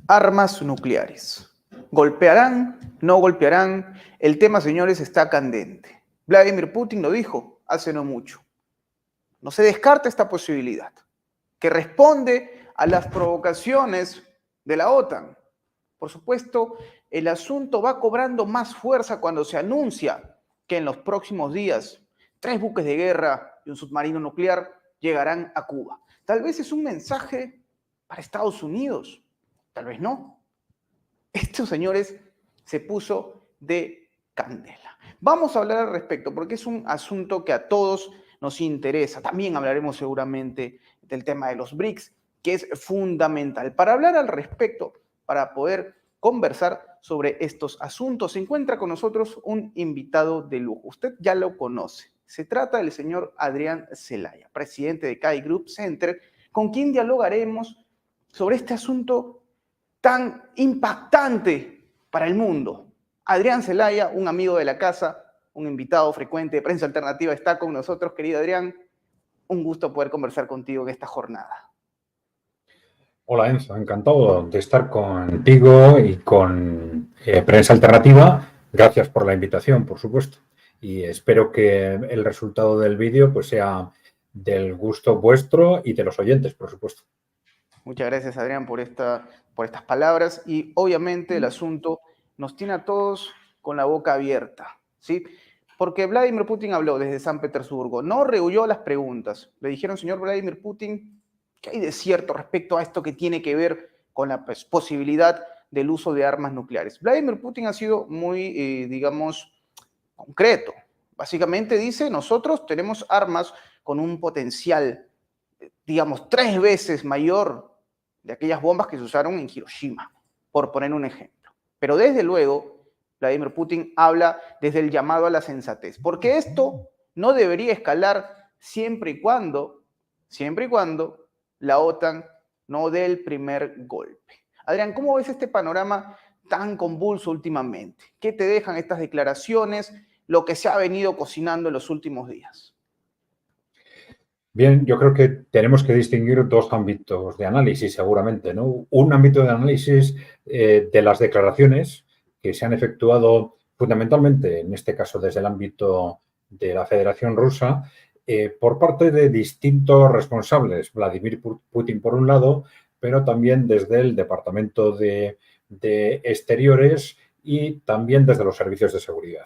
Armas nucleares. ¿Golpearán? ¿No golpearán? El tema, señores, está candente. Vladimir Putin lo dijo hace no mucho. No se descarta esta posibilidad, que responde a las provocaciones de la OTAN. Por supuesto, el asunto va cobrando más fuerza cuando se anuncia que en los próximos días 3 buques de guerra y un submarino nuclear llegarán a Cuba. Tal vez es un mensaje para Estados Unidos, tal vez no. Esto, señores, se puso de candela. Vamos a hablar al respecto porque es un asunto que a todos nos interesa. También hablaremos seguramente del tema de los BRICS, que es fundamental. Para hablar al respecto, para poder conversar sobre estos asuntos, se encuentra con nosotros un invitado de lujo. Usted ya lo conoce. Se trata del señor Adrián Zelaya, presidente de CAI Group Center, con quien dialogaremos sobre este asunto tan impactante para el mundo. Adrián Zelaya, un amigo de la casa, un invitado frecuente de Prensa Alternativa, está con nosotros. Querido Adrián, un gusto poder conversar contigo en esta jornada. Hola Enzo, encantado de estar contigo y con Prensa Alternativa. Gracias por la invitación, por supuesto. Y espero que el resultado del vídeo pues sea del gusto vuestro y de los oyentes, por supuesto. Muchas gracias, Adrián, por estas palabras. Y obviamente el asunto nos tiene a todos con la boca abierta, ¿sí? Porque Vladimir Putin habló desde San Petersburgo, no rehuyó a las preguntas. Le dijeron, señor Vladimir Putin, ¿qué hay de cierto respecto a esto que tiene que ver con la posibilidad del uso de armas nucleares? Vladimir Putin ha sido muy, digamos, concreto. Básicamente dice, nosotros tenemos armas con un potencial, digamos, 3 veces mayor de aquellas bombas que se usaron en Hiroshima, por poner un ejemplo. Pero desde luego, Vladimir Putin habla desde el llamado a la sensatez, porque esto no debería escalar siempre y cuando la OTAN no dé el primer golpe. Adrián, ¿cómo ves este panorama tan convulso últimamente? ¿Qué te dejan estas declaraciones, lo que se ha venido cocinando en los últimos días? Bien, yo creo que tenemos que distinguir dos ámbitos de análisis, seguramente, ¿no? Un ámbito de análisis de las declaraciones que se han efectuado fundamentalmente, en este caso desde el ámbito de la Federación Rusa, por parte de distintos responsables, Vladimir Putin por un lado, pero también desde el Departamento de Exteriores y también desde los servicios de seguridad.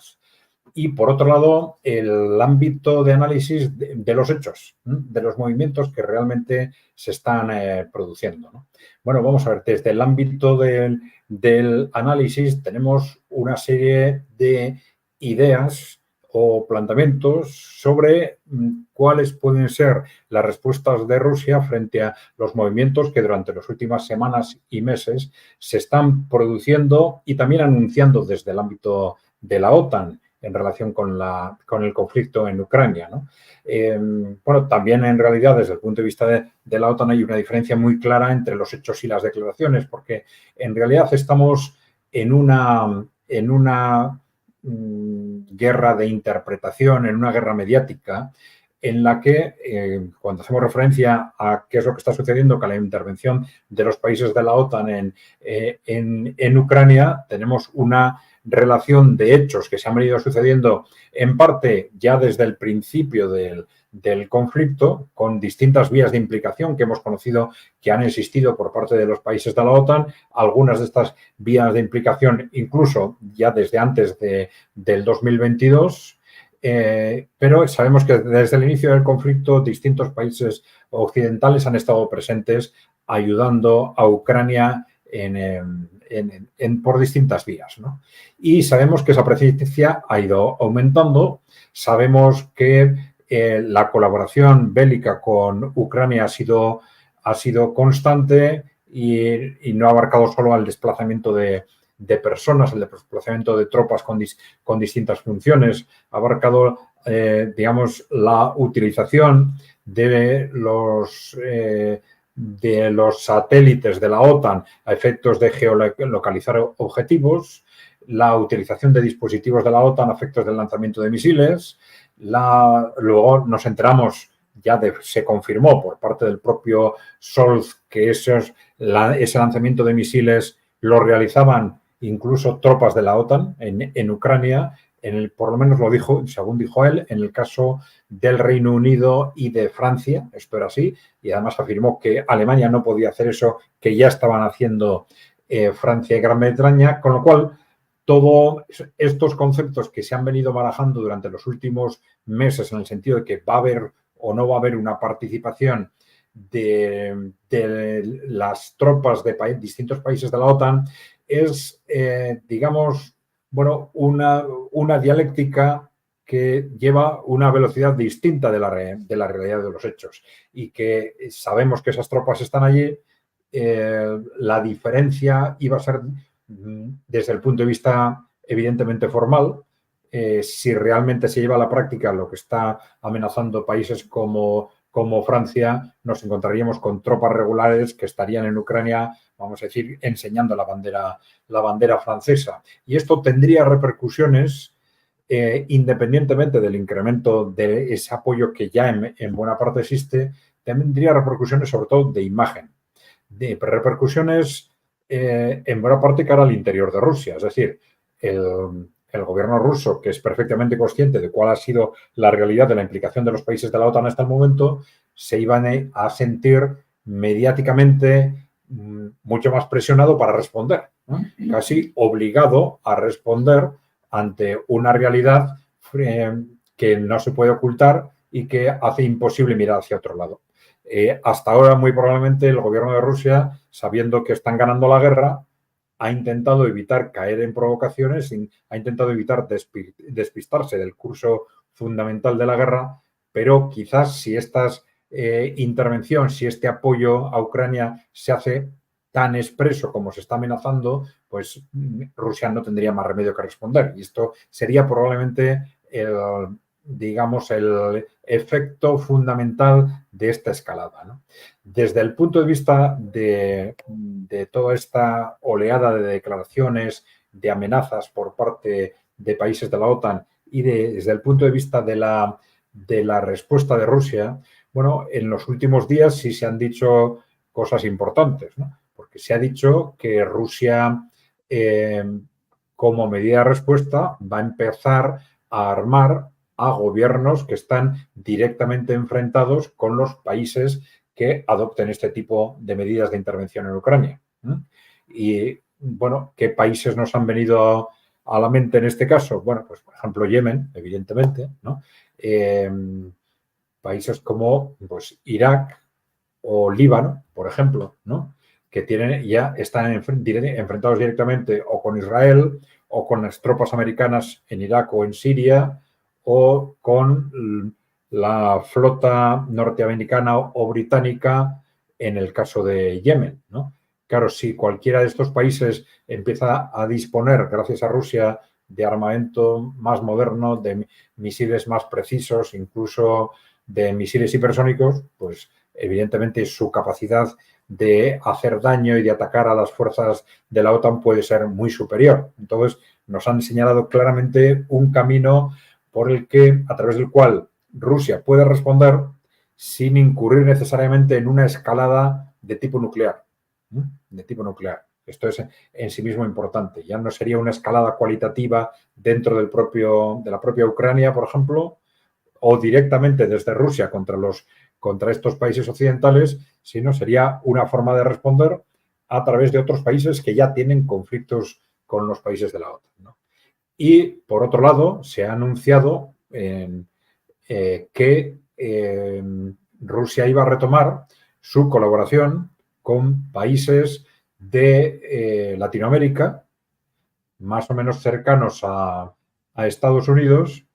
Y, por otro lado, el ámbito de análisis de los hechos, de los movimientos que realmente se están produciendo, ¿no? Bueno, vamos a ver, desde el ámbito del análisis tenemos una serie de ideas o planteamientos sobre cuáles pueden ser las respuestas de Rusia frente a los movimientos que durante las últimas semanas y meses se están produciendo y también anunciando desde el ámbito de la OTAN en relación con el conflicto en Ucrania, ¿no? Bueno, también en realidad desde el punto de vista de la OTAN hay una diferencia muy clara entre los hechos y las declaraciones, porque en realidad estamos en una guerra de interpretación, en una guerra mediática, en la que cuando hacemos referencia a qué es lo que está sucediendo con la intervención de los países de la OTAN en Ucrania, tenemos una relación de hechos que se han venido sucediendo en parte ya desde el principio del conflicto, con distintas vías de implicación que hemos conocido que han existido por parte de los países de la OTAN, algunas de estas vías de implicación incluso ya desde antes del 2022, pero sabemos que desde el inicio del conflicto distintos países occidentales han estado presentes ayudando a Ucrania por distintas vías, ¿no? Y sabemos que esa presencia ha ido aumentando, sabemos que la colaboración bélica con Ucrania ha sido constante y no ha abarcado solo al desplazamiento de personas, el desplazamiento de tropas con distintas funciones, ha abarcado, digamos, la utilización de los satélites de la OTAN a efectos de geolocalizar objetivos, la utilización de dispositivos de la OTAN a efectos del lanzamiento de misiles. Luego nos enteramos ya se confirmó por parte del propio Scholz que ese lanzamiento de misiles lo realizaban incluso tropas de la OTAN en Ucrania. Por lo menos lo dijo, según dijo él, en el caso del Reino Unido y de Francia, esto era así, y además afirmó que Alemania no podía hacer eso, que ya estaban haciendo Francia y Gran Bretaña, con lo cual todos estos conceptos que se han venido barajando durante los últimos meses en el sentido de que va a haber o no va a haber una participación de las tropas de distintos países de la OTAN es, digamos, bueno, una dialéctica que lleva una velocidad distinta de la realidad de los hechos y que sabemos que esas tropas están allí. La diferencia iba a ser desde el punto de vista evidentemente formal. Si realmente se lleva a la práctica lo que está amenazando países como Francia, nos encontraríamos con tropas regulares que estarían en Ucrania, vamos a decir, enseñando la bandera francesa. Y esto tendría repercusiones, independientemente del incremento de ese apoyo que ya en buena parte existe, tendría repercusiones sobre todo de imagen, de repercusiones en buena parte cara al interior de Rusia. Es decir, el gobierno ruso, que es perfectamente consciente de cuál ha sido la realidad de la implicación de los países de la OTAN hasta el momento, se iban a sentir mediáticamente mucho más presionado para responder, ¿no? Casi obligado a responder ante una realidad que no se puede ocultar y que hace imposible mirar hacia otro lado. Hasta ahora, muy probablemente, el gobierno de Rusia, sabiendo que están ganando la guerra, ha intentado evitar caer en provocaciones, ha intentado evitar despistarse del curso fundamental de la guerra, pero quizás si esta intervención, si este apoyo a Ucrania se hace tan expreso como se está amenazando, pues Rusia no tendría más remedio que responder. Y esto sería probablemente digamos, el efecto fundamental de esta escalada, ¿no? Desde el punto de vista de toda esta oleada de declaraciones, de amenazas por parte de países de la OTAN y desde el punto de vista de la respuesta de Rusia, bueno, en los últimos días sí se han dicho cosas importantes, ¿no? Porque se ha dicho que Rusia, como medida de respuesta, va a empezar a armar a gobiernos que están directamente enfrentados con los países que adopten este tipo de medidas de intervención en Ucrania. Y, bueno, ¿qué países nos han venido a la mente en este caso? Bueno, pues, por ejemplo, Yemen, evidentemente, ¿no? Países como, pues, Irak o Líbano, por ejemplo, ¿no? Que ya están enfrentados directamente o con Israel o con las tropas americanas en Irak o en Siria, o con la flota norteamericana o británica en el caso de Yemen, ¿no? Claro, si cualquiera de estos países empieza a disponer, gracias a Rusia, de armamento más moderno, de misiles más precisos, incluso de misiles hipersónicos, pues evidentemente su capacidad de hacer daño y de atacar a las fuerzas de la OTAN puede ser muy superior. Entonces, nos han señalado claramente un camino a través del cual Rusia puede responder sin incurrir necesariamente en una escalada de tipo nuclear. Esto es en sí mismo importante. Ya no sería una escalada cualitativa dentro de la propia Ucrania, por ejemplo, o directamente desde Rusia contra estos países occidentales, sino sería una forma de responder a través de otros países que ya tienen conflictos con los países de la OTAN, ¿no? Y, por otro lado, se ha anunciado que Rusia iba a retomar su colaboración con países de Latinoamérica, más o menos cercanos a Estados Unidos,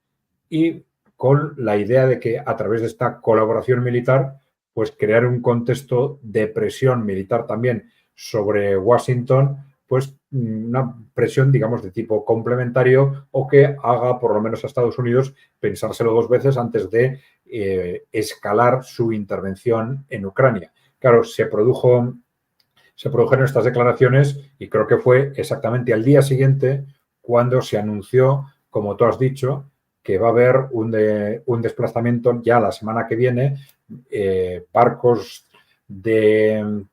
y con la idea de que a través de esta colaboración militar, pues crear un contexto de presión militar también sobre Washington, pues una presión, digamos, de tipo complementario o que haga por lo menos a Estados Unidos pensárselo dos veces antes de escalar su intervención en Ucrania. Claro, se produjeron estas declaraciones y creo que fue exactamente al día siguiente cuando se anunció, como tú has dicho, que va a haber un desplazamiento ya la semana que viene,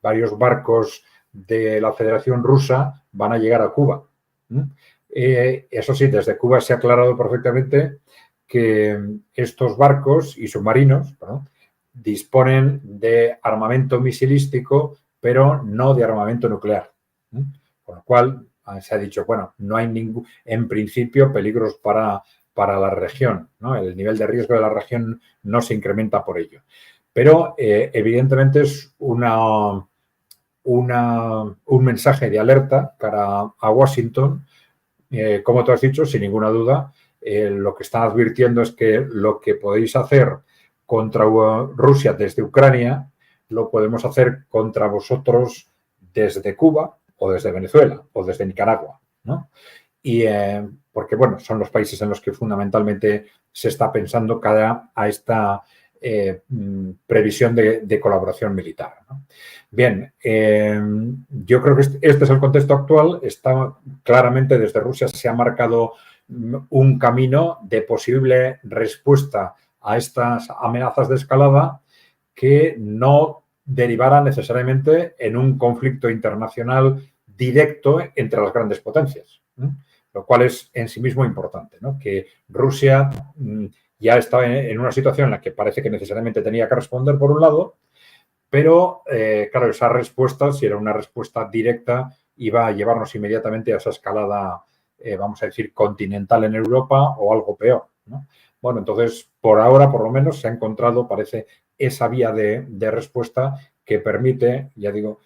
varios barcos de la Federación Rusa van a llegar a Cuba. Eso sí, desde Cuba se ha aclarado perfectamente que estos barcos y submarinos, ¿no?, disponen de armamento misilístico, pero no de armamento nuclear. Con lo cual se ha dicho, bueno, no hay en principio peligros para la región, ¿no? El nivel de riesgo de la región no se incrementa por ello. Pero evidentemente es un mensaje de alerta cara a Washington. Como tú has dicho, sin ninguna duda, lo que están advirtiendo es que lo que podéis hacer contra Rusia desde Ucrania lo podemos hacer contra vosotros desde Cuba o desde Venezuela o desde Nicaragua, ¿no? Y porque, bueno, son los países en los que fundamentalmente se está pensando cara a esta previsión de colaboración militar, ¿no? Bien, yo creo que este es el contexto actual. Está claramente desde Rusia se ha marcado un camino de posible respuesta a estas amenazas de escalada que no derivara necesariamente en un conflicto internacional directo entre las grandes potencias, ¿no? Lo cual es en sí mismo importante, ¿no? Que Rusia ya estaba en una situación en la que parece que necesariamente tenía que responder por un lado, pero claro, esa respuesta, si era una respuesta directa, iba a llevarnos inmediatamente a esa escalada, vamos a decir, continental en Europa o algo peor, ¿no? Bueno, entonces, por ahora, por lo menos, se ha encontrado, parece, esa vía de respuesta que permite, ya digo,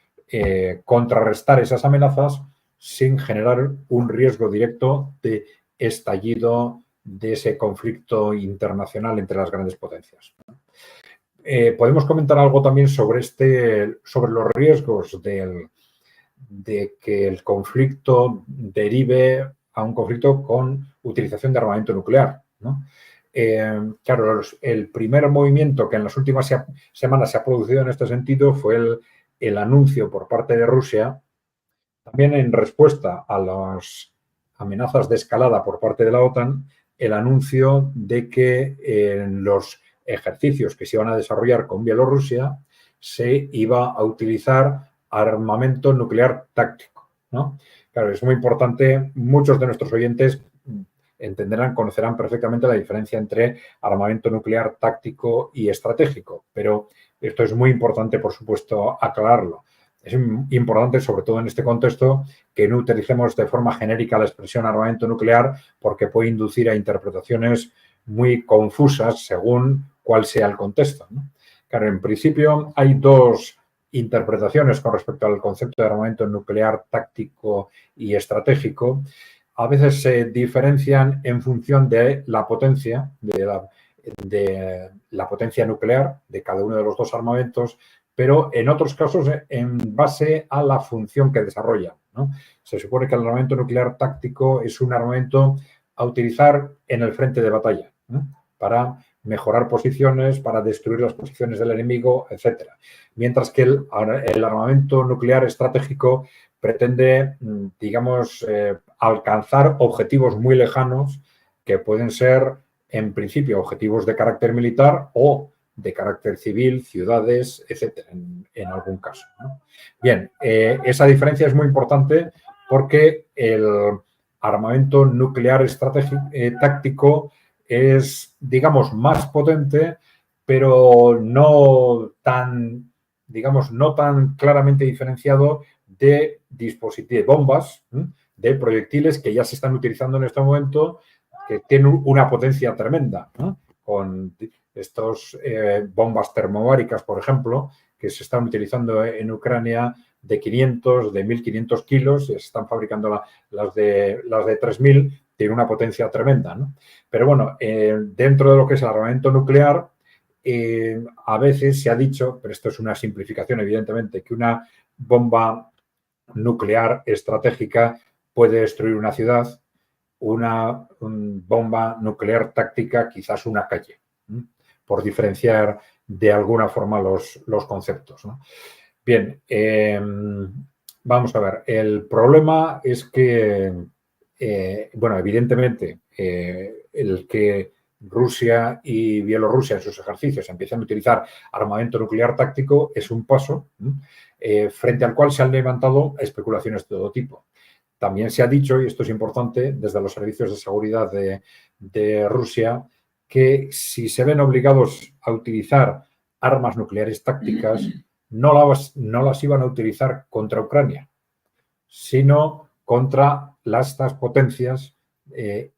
contrarrestar esas amenazas sin generar un riesgo directo de estallido de ese conflicto internacional entre las grandes potencias. Podemos comentar algo también sobre los riesgos de que el conflicto derive a un conflicto con utilización de armamento nuclear, ¿no? Claro, el primer movimiento que en las últimas semanas se ha producido en este sentido fue el anuncio por parte de Rusia, también en respuesta a las amenazas de escalada por parte de la OTAN, el anuncio de que en los ejercicios que se iban a desarrollar con Bielorrusia se iba a utilizar armamento nuclear táctico, ¿no? Claro, es muy importante. Muchos de nuestros oyentes conocerán perfectamente la diferencia entre armamento nuclear táctico y estratégico, pero esto es muy importante, por supuesto, aclararlo. Es importante, sobre todo en este contexto, que no utilicemos de forma genérica la expresión armamento nuclear, porque puede inducir a interpretaciones muy confusas según cuál sea el contexto, ¿no? Claro, en principio hay dos interpretaciones con respecto al concepto de armamento nuclear táctico y estratégico. A veces se diferencian en función de la potencia, de la potencia nuclear de cada uno de los dos armamentos, pero en otros casos en base a la función que desarrolla, ¿no? Se supone que el armamento nuclear táctico es un armamento a utilizar en el frente de batalla, ¿no?, para mejorar posiciones, para destruir las posiciones del enemigo, etc. Mientras que el armamento nuclear estratégico pretende, digamos, alcanzar objetivos muy lejanos que pueden ser, en principio, objetivos de carácter militar o de carácter civil, ciudades, etcétera, en algún caso, ¿no? Bien, esa diferencia es muy importante porque el armamento nuclear táctico es, digamos, más potente, pero no tan, digamos, no tan claramente diferenciado de dispositivos, bombas, de proyectiles que ya se están utilizando en este momento, que tienen una potencia tremenda, ¿no?, con estos bombas termobáricas, por ejemplo, que se están utilizando en Ucrania de 500, de 1.500 kilos, y se están fabricando las de 3.000, tiene una potencia tremenda, ¿no? Pero bueno, dentro de lo que es el armamento nuclear, a veces se ha dicho, pero esto es una simplificación evidentemente, que una bomba nuclear estratégica puede destruir una ciudad, una bomba nuclear táctica quizás una calle, por diferenciar de alguna forma los conceptos, ¿no? Bien, vamos a ver. El problema es que bueno, evidentemente, el que Rusia y Bielorrusia en sus ejercicios empiezan a utilizar armamento nuclear táctico es un paso frente al cual se han levantado especulaciones de todo tipo. También se ha dicho, y esto es importante, desde los servicios de seguridad de Rusia, que si se ven obligados a utilizar armas nucleares tácticas, no las iban a utilizar contra Ucrania, sino contra estas potencias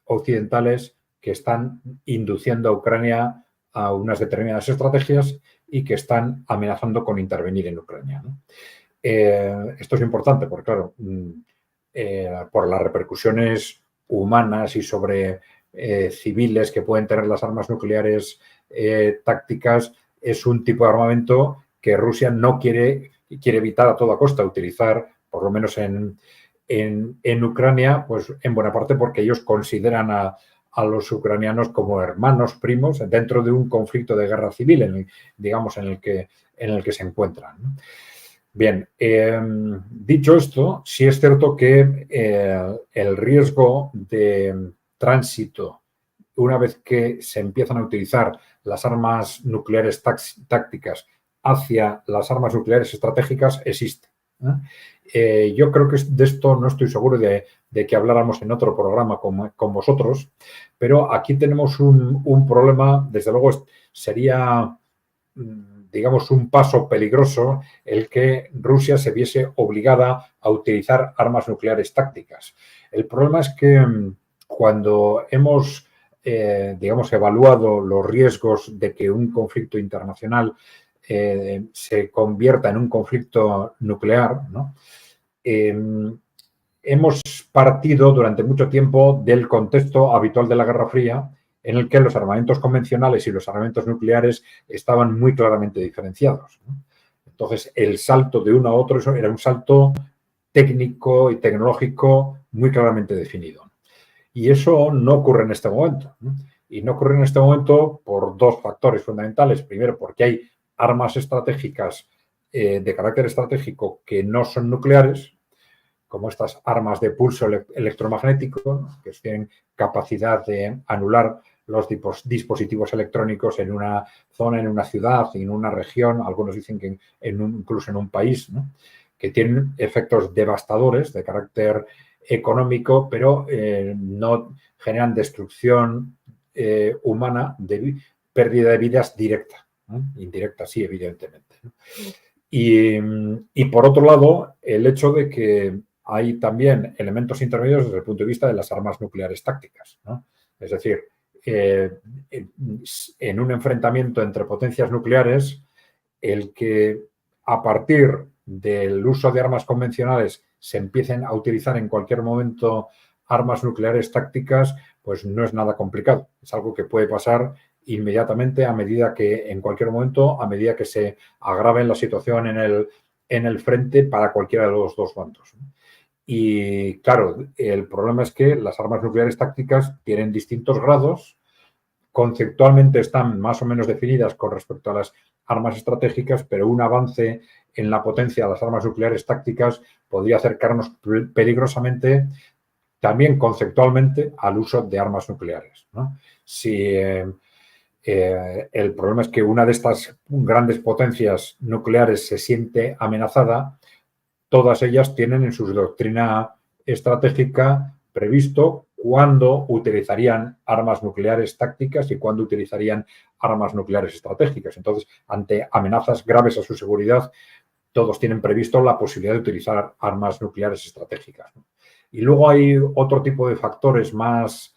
occidentales que están induciendo a Ucrania a unas determinadas estrategias y que están amenazando con intervenir en Ucrania, ¿no? Esto es importante porque, claro, por las repercusiones humanas y sobre civiles que pueden tener las armas nucleares tácticas, es un tipo de armamento que Rusia no quiere evitar a toda costa utilizar, por lo menos en Ucrania, pues en buena parte porque ellos consideran a los ucranianos como hermanos primos dentro de un conflicto de guerra civil, en el que se encuentran, ¿no? Bien, dicho esto, sí es cierto que el riesgo de tránsito, una vez que se empiezan a utilizar las armas nucleares tácticas hacia las armas nucleares estratégicas, existe. Yo creo que de esto no estoy seguro de que habláramos en otro programa con vosotros, pero aquí tenemos un problema, desde luego sería, digamos, un paso peligroso el que Rusia se viese obligada a utilizar armas nucleares tácticas. El problema es que cuando hemos, digamos, evaluado los riesgos de que un conflicto internacional se convierta en un conflicto nuclear, ¿no? Hemos partido durante mucho tiempo del contexto habitual de la Guerra Fría, en el que los armamentos convencionales y los armamentos nucleares estaban muy claramente diferenciados, ¿no? Entonces, el salto de uno a otro era un salto técnico y tecnológico muy claramente definido. Y eso no ocurre en este momento, ¿no? Y no ocurre en este momento por dos factores fundamentales. Primero, porque hay armas estratégicas de carácter estratégico que no son nucleares, como estas armas de pulso electromagnético, ¿no? Que tienen capacidad de anular los dispositivos electrónicos en una zona, en una ciudad, en una región, algunos dicen que incluso en un país, ¿no? Que tienen efectos devastadores de carácter económico, pero no generan destrucción humana, de pérdida de vidas directa, ¿no? Indirecta sí, evidentemente, ¿no? Y por otro lado, el hecho de que hay también elementos intermedios desde el punto de vista de las armas nucleares tácticas, ¿no? Es decir, en un enfrentamiento entre potencias nucleares, el que a partir del uso de armas convencionales se empiecen a utilizar en cualquier momento armas nucleares tácticas, pues no es nada complicado. Es algo que puede pasar inmediatamente en cualquier momento, a medida que se agrave la situación en el frente para cualquiera de los dos bandos. Y claro, el problema es que las armas nucleares tácticas tienen distintos grados, conceptualmente están más o menos definidas con respecto a las armas estratégicas, pero un avance en la potencia de las armas nucleares tácticas podría acercarnos peligrosamente también conceptualmente al uso de armas nucleares, ¿no? Si el problema es que una de estas grandes potencias nucleares se siente amenazada, todas ellas tienen en su doctrina estratégica previsto cuándo utilizarían armas nucleares tácticas y cuándo utilizarían armas nucleares estratégicas. Entonces, ante amenazas graves a su seguridad, todos tienen previsto la posibilidad de utilizar armas nucleares estratégicas, ¿no? Y luego hay otro tipo de factores más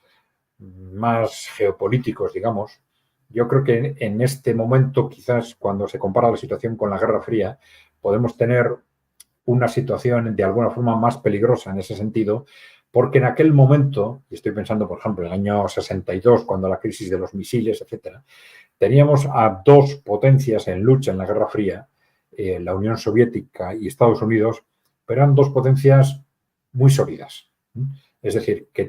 geopolíticos, digamos. Yo creo que en este momento, quizás cuando se compara la situación con la Guerra Fría, podemos tener una situación de alguna forma más peligrosa en ese sentido, porque en aquel momento, y estoy pensando, por ejemplo, en el año 62, cuando la crisis de los misiles, etcétera, teníamos a dos potencias en lucha en la Guerra Fría, la Unión Soviética y Estados Unidos, pero eran dos potencias muy sólidas. Es decir, que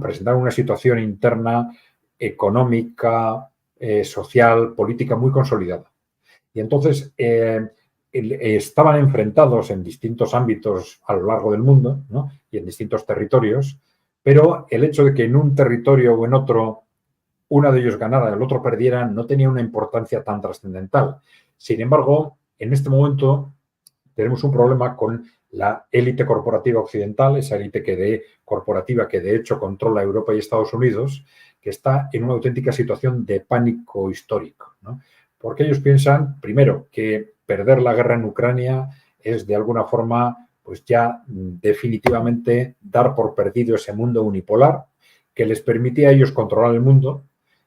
presentaban una situación interna, económica, social, política muy consolidada. Y entonces, estaban enfrentados en distintos ámbitos a lo largo del mundo, ¿no? Y en distintos territorios, pero el hecho de que en un territorio o en otro uno de ellos ganara y el otro perdiera no tenía una importancia tan trascendental. Sin embargo, en este momento tenemos un problema con la élite corporativa occidental, esa élite corporativa que de hecho controla Europa y Estados Unidos, que está en una auténtica situación de pánico histórico, ¿no? Porque ellos piensan, primero, que perder la guerra en Ucrania es de alguna forma, pues ya definitivamente dar por perdido ese mundo unipolar que les permitía a ellos controlar el mundo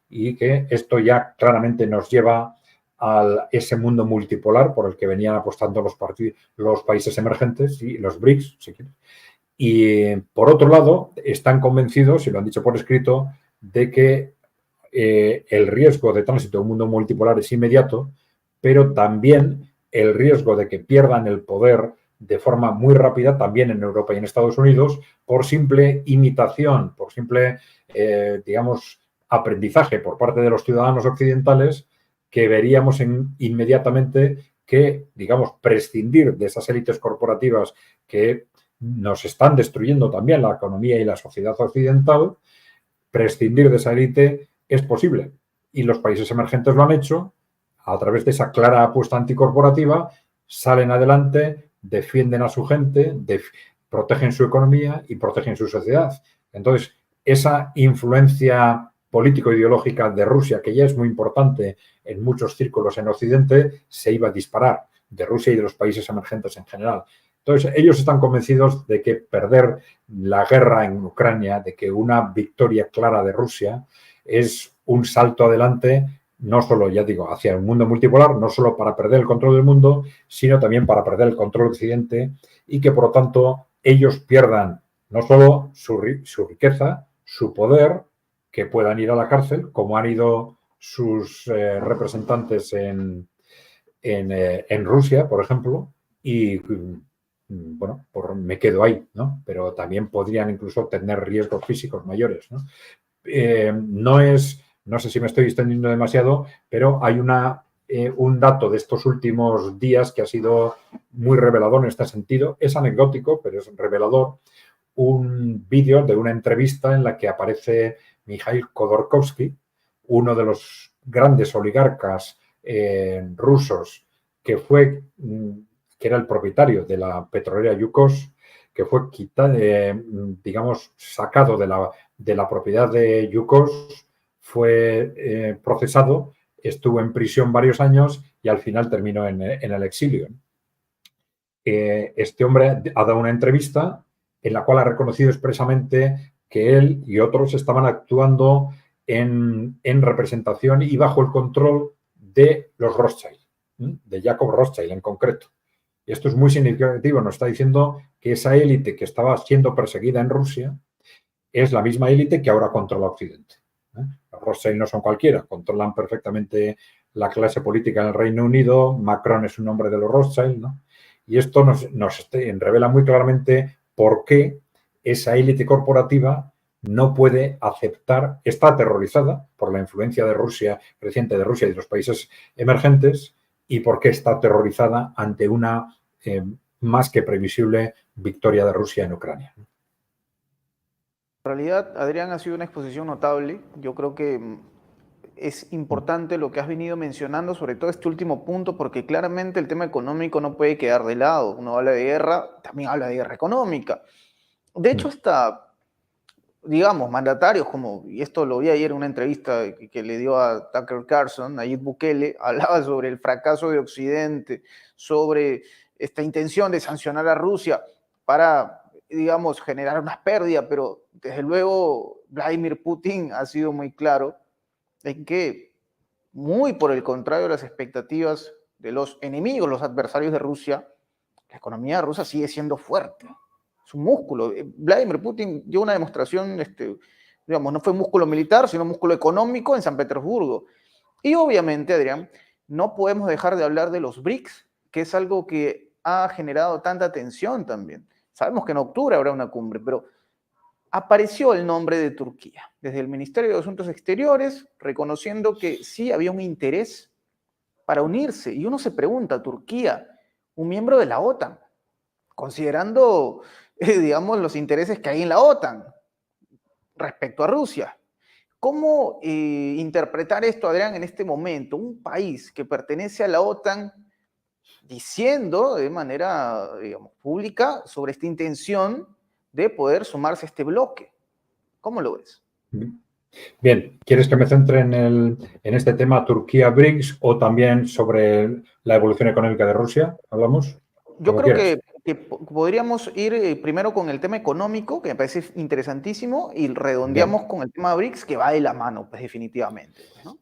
y que esto ya claramente nos lleva a ese mundo multipolar por el que venían apostando los países emergentes y los BRICS, si quieres. Y por otro lado, están convencidos, y lo han dicho por escrito, de que el riesgo de tránsito a un mundo multipolar es inmediato, pero también el riesgo de que pierdan el poder de forma muy rápida, también en Europa y en Estados Unidos, por simple imitación, por simple, digamos, aprendizaje por parte de los ciudadanos occidentales, que veríamos inmediatamente que, digamos, prescindir de esas élites corporativas que nos están destruyendo también la economía y la sociedad occidental, prescindir de esa élite es posible. Y los países emergentes lo han hecho a través de esa clara apuesta anticorporativa, salen adelante, defienden a su gente, protegen su economía y protegen su sociedad. Entonces, esa influencia político-ideológica de Rusia, que ya es muy importante en muchos círculos en Occidente, se iba a disparar, de Rusia y de los países emergentes en general. Entonces, ellos están convencidos de que perder la guerra en Ucrania, de que una victoria clara de Rusia es un salto adelante, no solo, ya digo, hacia un mundo multipolar, no solo para perder el control del mundo, sino también para perder el control de Occidente y que, por lo tanto, ellos pierdan no solo su riqueza, su poder, que puedan ir a la cárcel, como han ido sus representantes en Rusia, por ejemplo, y bueno, me quedo ahí, ¿no? Pero también podrían incluso tener riesgos físicos mayores, ¿no? No sé si me estoy extendiendo demasiado, pero hay un dato de estos últimos días que ha sido muy revelador en este sentido. Es anecdótico, pero es revelador. Un vídeo de una entrevista en la que aparece Mikhail Khodorkovsky, uno de los grandes oligarcas rusos que era el propietario de la petrolera Yukos, que fue quitado, digamos, sacado de la propiedad de Yukos, fue procesado, estuvo en prisión varios años y al final terminó en el exilio. Este hombre ha dado una entrevista en la cual ha reconocido expresamente que él y otros estaban actuando en representación y bajo el control de los Rothschild, de Jacob Rothschild en concreto. Y esto es muy significativo, nos está diciendo que esa élite que estaba siendo perseguida en Rusia es la misma élite que ahora controla Occidente. Los Rothschild no son cualquiera, controlan perfectamente la clase política en el Reino Unido, Macron es un hombre de los Rothschild, ¿no? Y esto nos revela muy claramente por qué esa élite corporativa no puede aceptar, está aterrorizada por la influencia de Rusia, creciente de Rusia y de los países emergentes, y por qué está aterrorizada ante una más que previsible victoria de Rusia en Ucrania. En realidad, Adrián, ha sido una exposición notable. Yo creo que es importante lo que has venido mencionando, sobre todo este último punto, porque claramente el tema económico no puede quedar de lado. Uno habla de guerra, también habla de guerra económica. De hecho, hasta, digamos, mandatarios como, y esto lo vi ayer en una entrevista que le dio a Tucker Carlson, Nayib Bukele, hablaba sobre el fracaso de Occidente, sobre esta intención de sancionar a Rusia para, digamos, generar unas pérdidas, pero desde luego Vladimir Putin ha sido muy claro en que, muy por el contrario de las expectativas de los enemigos, los adversarios de Rusia, la economía rusa sigue siendo fuerte. Es un músculo. Vladimir Putin dio una demostración, digamos, no fue músculo militar, sino músculo económico en San Petersburgo. Y obviamente, Adrián, no podemos dejar de hablar de los BRICS, que es algo que ha generado tanta tensión también. Sabemos que en octubre habrá una cumbre, pero apareció el nombre de Turquía desde el Ministerio de Asuntos Exteriores, reconociendo que sí había un interés para unirse. Y uno se pregunta, Turquía, un miembro de la OTAN, considerando, digamos, los intereses que hay en la OTAN respecto a Rusia. ¿Cómo interpretar esto, Adrián, en este momento? Un país que pertenece a la OTAN diciendo de manera, digamos, pública sobre esta intención de poder sumarse a este bloque. ¿Cómo lo ves? Bien, ¿quieres que me centre en este tema Turquía-BRICS o también sobre la evolución económica de Rusia? ¿Hablamos? Yo Como creo quieras. que podríamos ir primero con el tema económico, que me parece interesantísimo, y redondeamos Bien. con el tema BRICS, que va de la mano, pues definitivamente, pues, ¿no?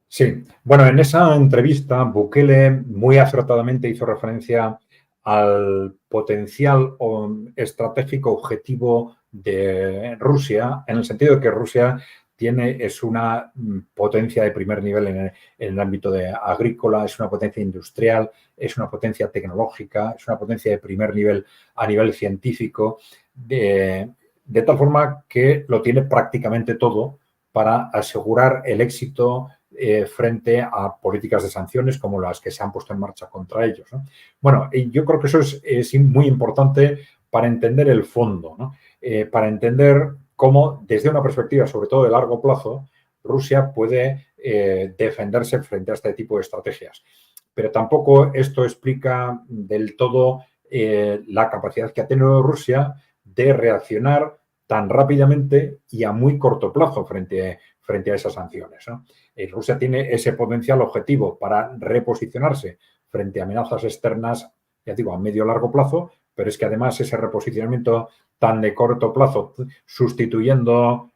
Sí, bueno, en esa entrevista Bukele muy acertadamente hizo referencia al potencial estratégico objetivo de Rusia, en el sentido de que Rusia es una potencia de primer nivel en el ámbito agrícola, es una potencia industrial, es una potencia tecnológica, es una potencia de primer nivel a nivel científico, de tal forma que lo tiene prácticamente todo para asegurar el éxito frente a políticas de sanciones como las que se han puesto en marcha contra ellos, ¿no? Bueno, yo creo que eso es muy importante para entender el fondo, ¿no? Para entender cómo, desde una perspectiva, sobre todo de largo plazo, Rusia puede defenderse frente a este tipo de estrategias. Pero tampoco esto explica del todo la capacidad que ha tenido Rusia de reaccionar tan rápidamente y a muy corto plazo frente a esas sanciones, ¿no? Rusia tiene ese potencial objetivo para reposicionarse frente a amenazas externas, ya digo, a medio o largo plazo, pero es que además ese reposicionamiento tan de corto plazo, sustituyendo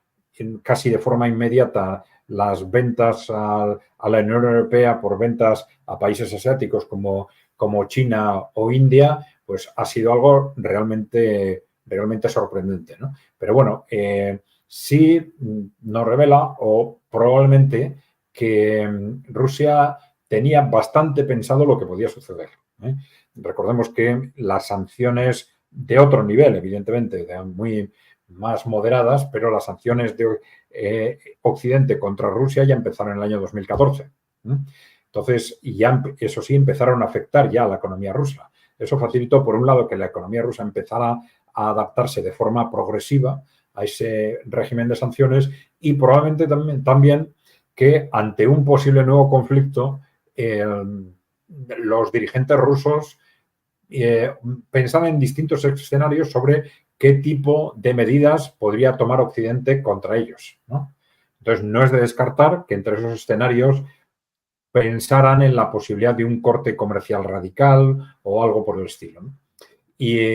casi de forma inmediata las ventas a la Unión Europea por ventas a países asiáticos como China o India, pues ha sido algo realmente sorprendente, ¿no? Pero bueno, sí nos revela, o probablemente, que Rusia tenía bastante pensado lo que podía suceder, ¿eh? Recordemos que las sanciones de otro nivel, evidentemente, muy más moderadas, pero las sanciones de Occidente contra Rusia ya empezaron en el año 2014. ¿eh? Entonces, ya, eso sí, empezaron a afectar ya a la economía rusa. Eso facilitó, por un lado, que la economía rusa empezara a adaptarse de forma progresiva a ese régimen de sanciones y probablemente también que ante un posible nuevo conflicto los dirigentes rusos pensaban en distintos escenarios sobre qué tipo de medidas podría tomar Occidente contra ellos, ¿no? Entonces, no es de descartar que entre esos escenarios pensaran en la posibilidad de un corte comercial radical o algo por el estilo, ¿no? Y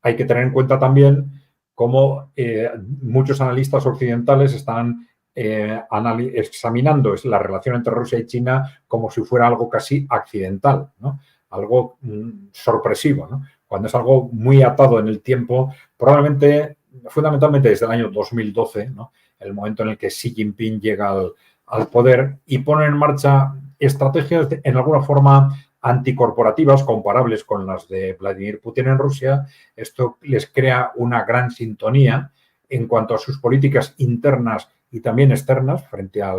hay que tener en cuenta también cómo muchos analistas occidentales están examinando la relación entre Rusia y China como si fuera algo casi accidental, ¿no? Algo sorpresivo, ¿no? Cuando es algo muy atado en el tiempo, probablemente, fundamentalmente desde el año 2012, ¿no? El momento en el que Xi Jinping llega al poder y pone en marcha estrategias en alguna forma anticorporativas comparables con las de Vladimir Putin en Rusia. Esto les crea una gran sintonía en cuanto a sus políticas internas y también externas frente a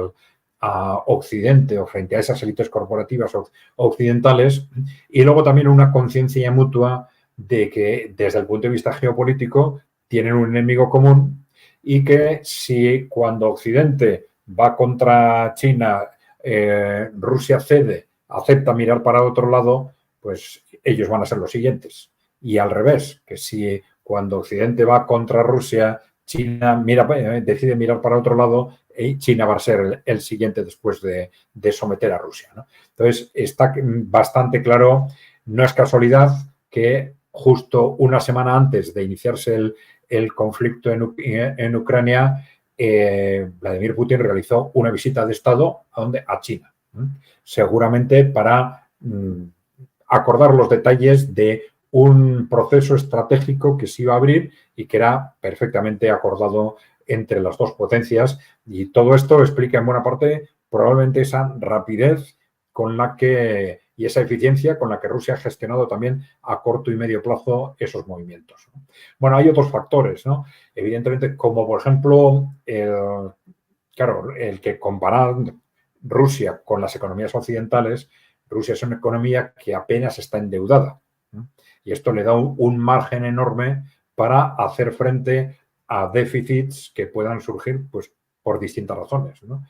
Occidente o frente a esas élites corporativas occidentales, y luego también una conciencia mutua de que desde el punto de vista geopolítico tienen un enemigo común y que si cuando Occidente va contra China, Rusia cede, acepta mirar para otro lado, pues ellos van a ser los siguientes. Y al revés, que si cuando Occidente va contra Rusia, China decide mirar para otro lado, China va a ser el siguiente después de someter a Rusia, ¿no? Entonces, está bastante claro, no es casualidad que justo una semana antes de iniciarse el conflicto en Ucrania, Vladimir Putin realizó una visita de Estado a China, seguramente para acordar los detalles de un proceso estratégico que se iba a abrir y que era perfectamente acordado entre las dos potencias. Y todo esto explica en buena parte probablemente esa rapidez con la que y esa eficiencia con la que Rusia ha gestionado también a corto y medio plazo esos movimientos, ¿no? Bueno, hay otros factores, ¿no? Evidentemente, como por ejemplo, el que comparar Rusia con las economías occidentales, Rusia es una economía que apenas está endeudada, ¿no? Y esto le da un margen enorme para hacer frente a déficits que puedan surgir pues, por distintas razones, ¿no?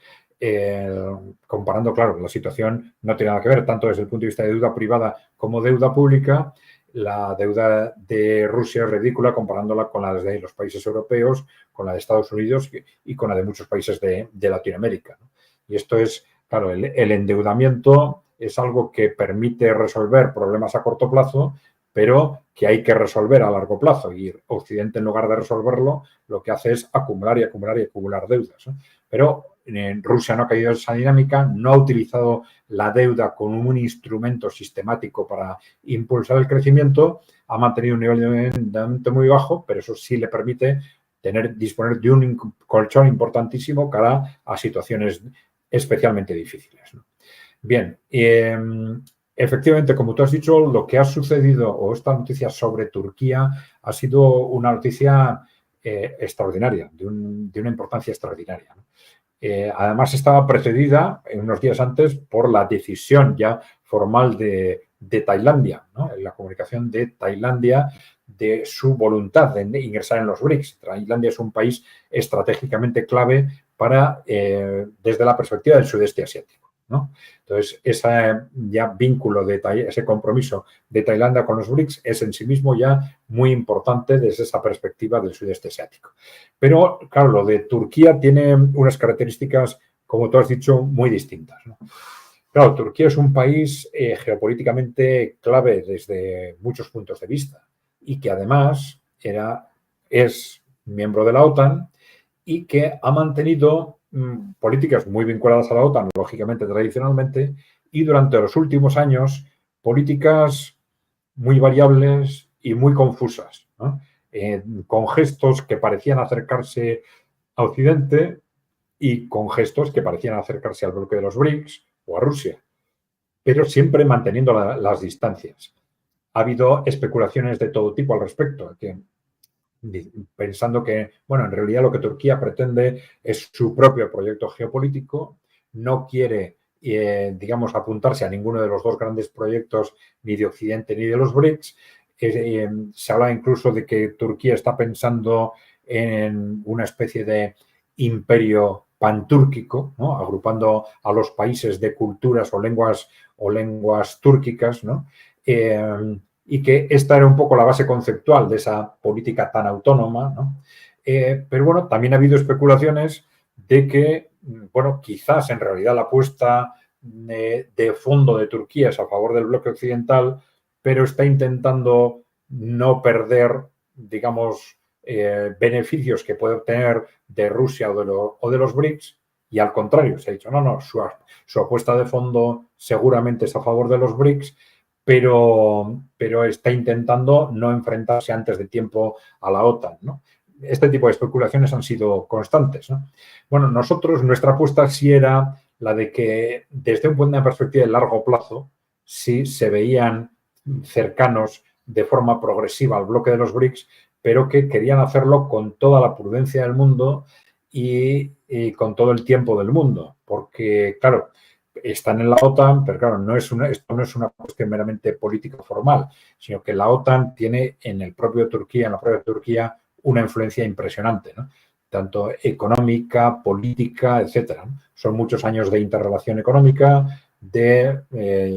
Comparando, claro, la situación no tiene nada que ver, tanto desde el punto de vista de deuda privada como deuda pública. La deuda de Rusia es ridícula comparándola con la de los países europeos, con la de Estados Unidos y con la de muchos países de Latinoamérica, ¿no? Y esto es, claro, el endeudamiento es algo que permite resolver problemas a corto plazo, pero que hay que resolver a largo plazo. Y Occidente, en lugar de resolverlo, lo que hace es acumular y acumular y acumular deudas, ¿no? Pero Rusia no ha caído en esa dinámica, no ha utilizado la deuda como un instrumento sistemático para impulsar el crecimiento, ha mantenido un nivel de endeudamiento muy bajo, pero eso sí le permite disponer de un colchón importantísimo cara a situaciones especialmente difíciles, ¿no? Bien, efectivamente, como tú has dicho, lo que ha sucedido o esta noticia sobre Turquía ha sido una noticia extraordinaria, de una importancia extraordinaria, ¿no? Además, estaba precedida unos días antes por la decisión ya formal de Tailandia, ¿no? La comunicación de Tailandia de su voluntad de ingresar en los BRICS. Tailandia es un país estratégicamente clave para, desde la perspectiva del sudeste asiático, ¿no? Entonces, ese ya vínculo, ese compromiso de Tailandia con los BRICS es en sí mismo ya muy importante desde esa perspectiva del sudeste asiático. Pero, claro, lo de Turquía tiene unas características, como tú has dicho, muy distintas, ¿no? Claro, Turquía es un país geopolíticamente clave desde muchos puntos de vista y que además es miembro de la OTAN y que ha mantenido políticas muy vinculadas a la OTAN, lógicamente, tradicionalmente, y durante los últimos años políticas muy variables y muy confusas, ¿no? Con gestos que parecían acercarse a Occidente y con gestos que parecían acercarse al bloque de los BRICS o a Rusia, pero siempre manteniendo las distancias. Ha habido especulaciones de todo tipo al respecto, pensando que, bueno, en realidad lo que Turquía pretende es su propio proyecto geopolítico, no quiere, digamos, apuntarse a ninguno de los dos grandes proyectos, ni de Occidente ni de los BRICS. Se habla incluso de que Turquía está pensando en una especie de imperio pantúrquico, ¿no? Agrupando a los países de culturas o lenguas túrquicas, ¿no? Y que esta era un poco la base conceptual de esa política tan autónoma, ¿no? Pero bueno, también ha habido especulaciones de que, bueno, quizás en realidad la apuesta de fondo de Turquía es a favor del bloque occidental, pero está intentando no perder, digamos, beneficios que puede obtener de Rusia o de los BRICS, y al contrario, se ha dicho, no, su apuesta de fondo seguramente es a favor de los BRICS, pero está intentando no enfrentarse antes de tiempo a la OTAN, ¿no? Este tipo de especulaciones han sido constantes, ¿no? Bueno, nuestra apuesta sí era la de que desde una perspectiva de largo plazo, sí se veían cercanos de forma progresiva al bloque de los BRICS, pero que querían hacerlo con toda la prudencia del mundo y con todo el tiempo del mundo, porque, claro, están en la OTAN, pero claro, esto no es una cuestión meramente política formal, sino que la OTAN tiene en la propia Turquía, una influencia impresionante, ¿no? Tanto económica, política, etcétera, ¿no? Son muchos años de interrelación económica, de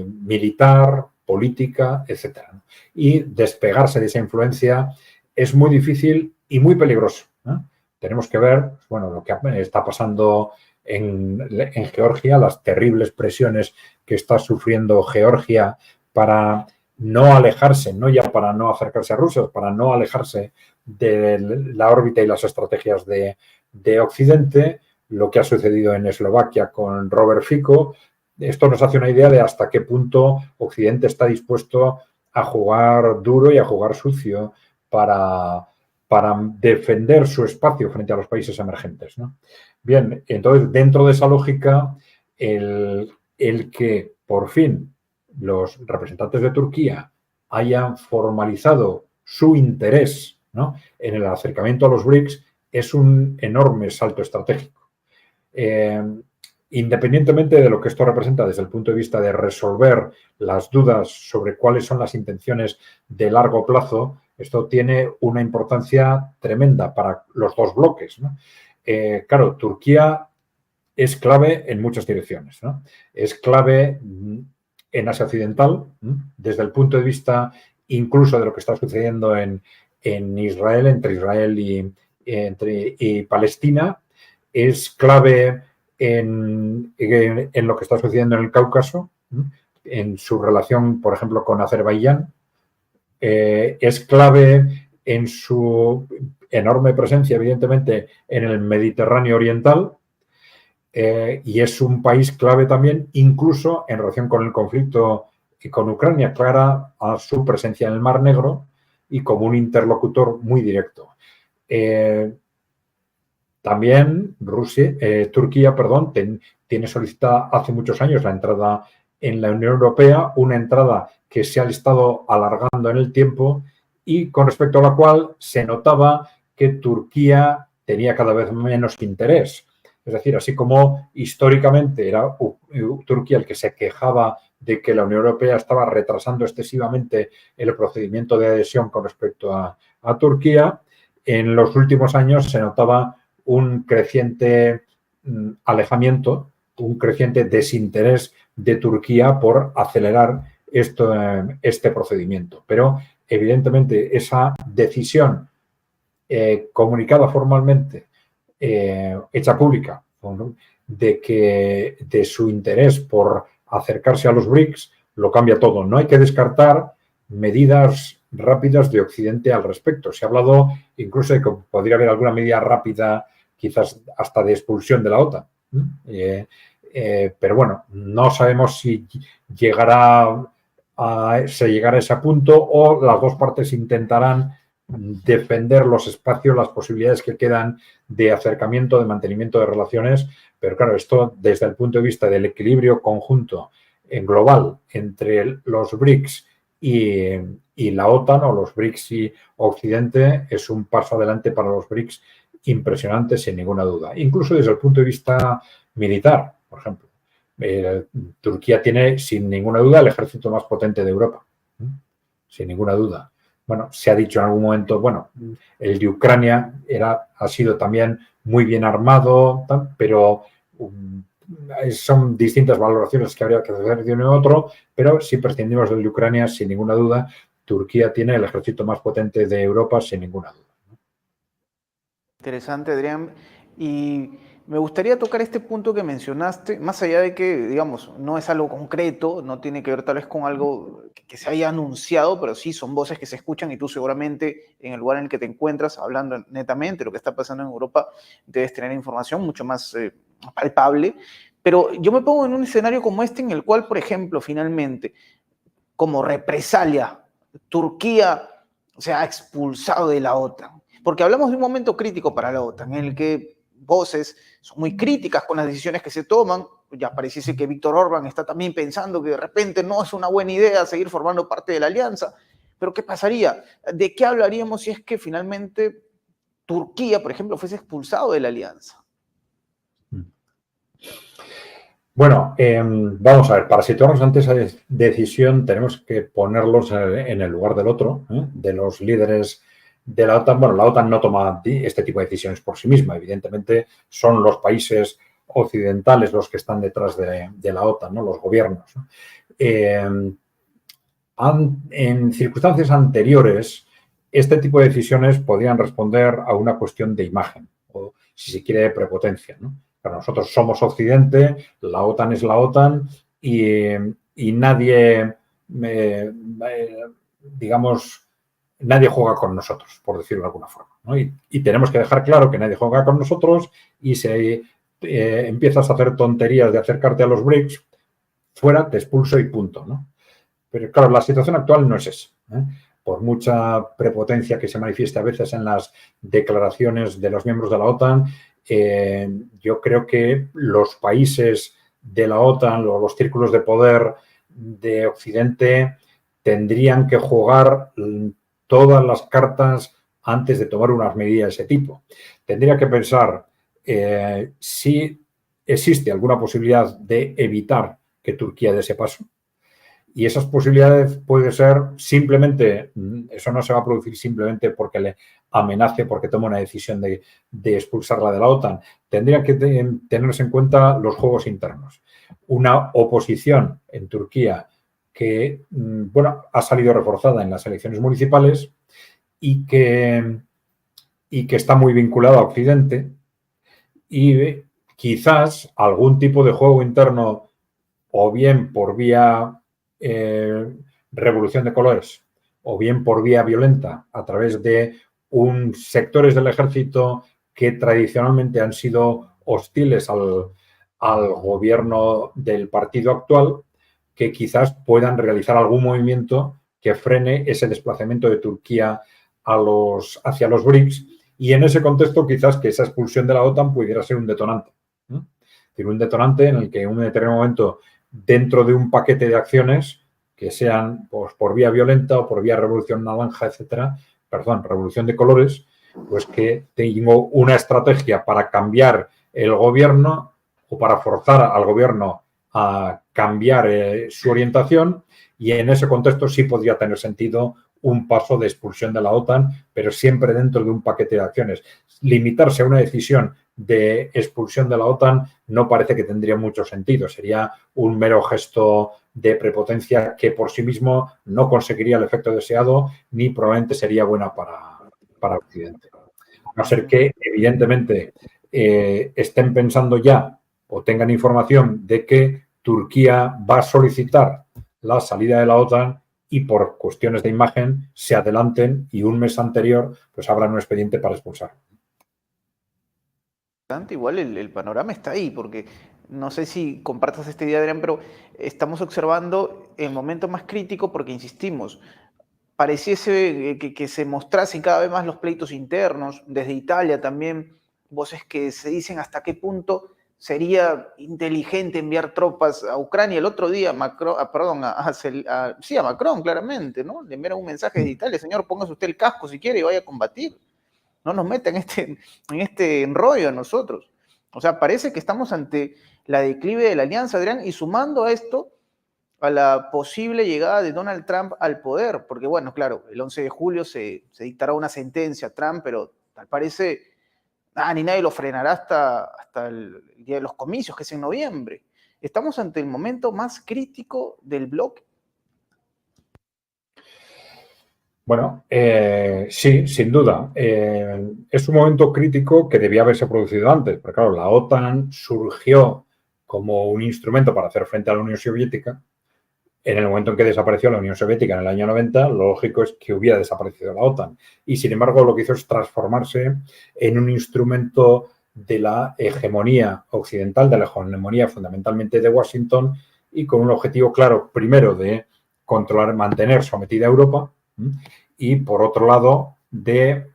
militar, política, etcétera, ¿no? Y despegarse de esa influencia es muy difícil y muy peligroso, ¿no? Tenemos que ver, bueno, lo que está pasando en Georgia, las terribles presiones que está sufriendo Georgia para no alejarse, no ya para no acercarse a Rusia, para no alejarse de la órbita y las estrategias de Occidente, lo que ha sucedido en Eslovaquia con Robert Fico. Esto nos hace una idea de hasta qué punto Occidente está dispuesto a jugar duro y a jugar sucio para defender su espacio frente a los países emergentes, ¿no? Bien, entonces, dentro de esa lógica, el que por fin los representantes de Turquía hayan formalizado su interés, ¿no?, en el acercamiento a los BRICS es un enorme salto estratégico. Independientemente de lo que esto representa desde el punto de vista de resolver las dudas sobre cuáles son las intenciones de largo plazo, esto tiene una importancia tremenda para los dos bloques, ¿no? Claro, Turquía es clave en muchas direcciones, ¿no? Es clave en Asia Occidental, desde el punto de vista incluso de lo que está sucediendo en Israel, entre Israel y Palestina. Es clave en lo que está sucediendo en el Cáucaso, en su relación, por ejemplo, con Azerbaiyán. Es clave en su enorme presencia, evidentemente, en el Mediterráneo oriental. Y es un país clave también, incluso en relación con el conflicto con Ucrania, clara a su presencia en el Mar Negro y como un interlocutor muy directo. También Turquía, tiene solicitada hace muchos años la entrada en la Unión Europea, una entrada que se ha estado alargando en el tiempo y con respecto a la cual se notaba que Turquía tenía cada vez menos interés. Es decir, así como históricamente era Turquía el que se quejaba de que la Unión Europea estaba retrasando excesivamente el procedimiento de adhesión con respecto a Turquía, en los últimos años se notaba un creciente alejamiento, un creciente desinterés de Turquía por acelerar este procedimiento. Pero, evidentemente, esa decisión comunicada formalmente, hecha pública, ¿no?, de su interés por acercarse a los BRICS, lo cambia todo. No hay que descartar medidas rápidas de Occidente al respecto. Se ha hablado incluso de que podría haber alguna medida rápida, quizás hasta de expulsión de la OTAN. Pero bueno, no sabemos si se llegará a ese punto o las dos partes intentarán defender los espacios, las posibilidades que quedan de acercamiento, de mantenimiento de relaciones. Pero claro, esto desde el punto de vista del equilibrio conjunto global entre los BRICS y la OTAN, o los BRICS y Occidente, es un paso adelante para los BRICS impresionante, sin ninguna duda. Incluso desde el punto de vista militar, por ejemplo. Turquía tiene, sin ninguna duda, el ejército más potente de Europa. Sin ninguna duda. Bueno, se ha dicho en algún momento, bueno, el de Ucrania ha sido también muy bien armado, pero son distintas valoraciones que habría que hacer de uno y otro, pero si prescindimos del de Ucrania, sin ninguna duda, Turquía tiene el ejército más potente de Europa, sin ninguna duda. Interesante, Adrián. Y me gustaría tocar este punto que mencionaste, más allá de que, digamos, no es algo concreto, no tiene que ver tal vez con algo que se haya anunciado, pero sí son voces que se escuchan y tú seguramente en el lugar en el que te encuentras, hablando netamente de lo que está pasando en Europa, debes tener información mucho más palpable. Pero yo me pongo en un escenario como este en el cual, por ejemplo, finalmente, como represalia, Turquía se ha expulsado de la OTAN. Porque hablamos de un momento crítico para la OTAN, en el que voces son muy críticas con las decisiones que se toman. Ya pareciese que Víctor Orbán está también pensando que de repente no es una buena idea seguir formando parte de la alianza. Pero ¿qué pasaría? ¿De qué hablaríamos si es que finalmente Turquía, por ejemplo, fuese expulsado de la alianza? Bueno, vamos a ver, para situarnos ante esa decisión tenemos que ponerlos en el lugar del otro, de los líderes de la OTAN. Bueno, la OTAN no toma este tipo de decisiones por sí misma, evidentemente son los países occidentales los que están detrás de la OTAN, ¿no?, los gobiernos, ¿no? En circunstancias anteriores, este tipo de decisiones podrían responder a una cuestión de imagen o, si se quiere, de prepotencia, ¿no? Para nosotros somos Occidente, la OTAN es la OTAN y nadie, digamos, nadie juega con nosotros, por decirlo de alguna forma, ¿no? Y tenemos que dejar claro que nadie juega con nosotros y si empiezas a hacer tonterías de acercarte a los BRICS, fuera, te expulso y punto, ¿no? Pero claro, la situación actual no es esa, ¿eh? Por mucha prepotencia que se manifieste a veces en las declaraciones de los miembros de la OTAN, yo creo que los países de la OTAN, los círculos de poder de Occidente, tendrían que jugar todas las cartas antes de tomar unas medidas de ese tipo. Tendría que pensar si existe alguna posibilidad de evitar que Turquía dé ese paso. Y esas posibilidades puede ser simplemente, eso no se va a producir simplemente porque le amenace, porque toma una decisión de expulsarla de la OTAN. Tendrían que tenerse en cuenta los juegos internos. Una oposición en Turquía que, bueno, ha salido reforzada en las elecciones municipales y que está muy vinculada a Occidente, y quizás algún tipo de juego interno, o bien por vía revolución de colores, o bien por vía violenta, a través de sectores del ejército que tradicionalmente han sido hostiles al gobierno del partido actual, que quizás puedan realizar algún movimiento que frene ese desplazamiento de Turquía hacia los BRICS, y en ese contexto quizás que esa expulsión de la OTAN pudiera ser un detonante. Es decir, un detonante en el que en un determinado momento, dentro de un paquete de acciones que sean pues, por vía violenta o por vía revolución naranja, etcétera, revolución de colores, pues que tengo una estrategia para cambiar el gobierno o para forzar al gobierno a cambiar su orientación, y en ese contexto sí podría tener sentido un paso de expulsión de la OTAN, pero siempre dentro de un paquete de acciones. Limitarse a una decisión de expulsión de la OTAN no parece que tendría mucho sentido. Sería un mero gesto de prepotencia que por sí mismo no conseguiría el efecto deseado ni probablemente sería buena para Occidente. A no ser que, evidentemente, estén pensando ya o tengan información de que Turquía va a solicitar la salida de la OTAN y por cuestiones de imagen se adelanten y un mes anterior pues abran un expediente para expulsar. Igual el panorama está ahí, porque no sé si compartas esta idea, Adrián, pero estamos observando el momento más crítico porque, insistimos, pareciese que se mostrasen cada vez más los pleitos internos, desde Italia también, voces que se dicen hasta qué punto sería inteligente enviar tropas a Ucrania. El otro día, Macron, a Macron, claramente, ¿no? Le enviaron un mensaje de Italia: señor, póngase usted el casco si quiere y vaya a combatir. No nos meta en este enrollo a nosotros. O sea, parece que estamos ante la declive de la alianza, Adrián, y sumando a esto, a la posible llegada de Donald Trump al poder, porque bueno, claro, el 11 de julio se dictará una sentencia a Trump, pero tal parece, ni nadie lo frenará hasta el día de los comicios, que es en noviembre. Estamos ante el momento más crítico del bloque. Bueno, sí, sin duda. Es un momento crítico que debía haberse producido antes, porque claro, la OTAN surgió como un instrumento para hacer frente a la Unión Soviética. En el momento en que desapareció la Unión Soviética en el año 90, lo lógico es que hubiera desaparecido la OTAN. Y sin embargo, lo que hizo es transformarse en un instrumento de la hegemonía occidental, de la hegemonía fundamentalmente de Washington, y con un objetivo claro, primero, de controlar, mantener sometida a Europa, y por otro lado, de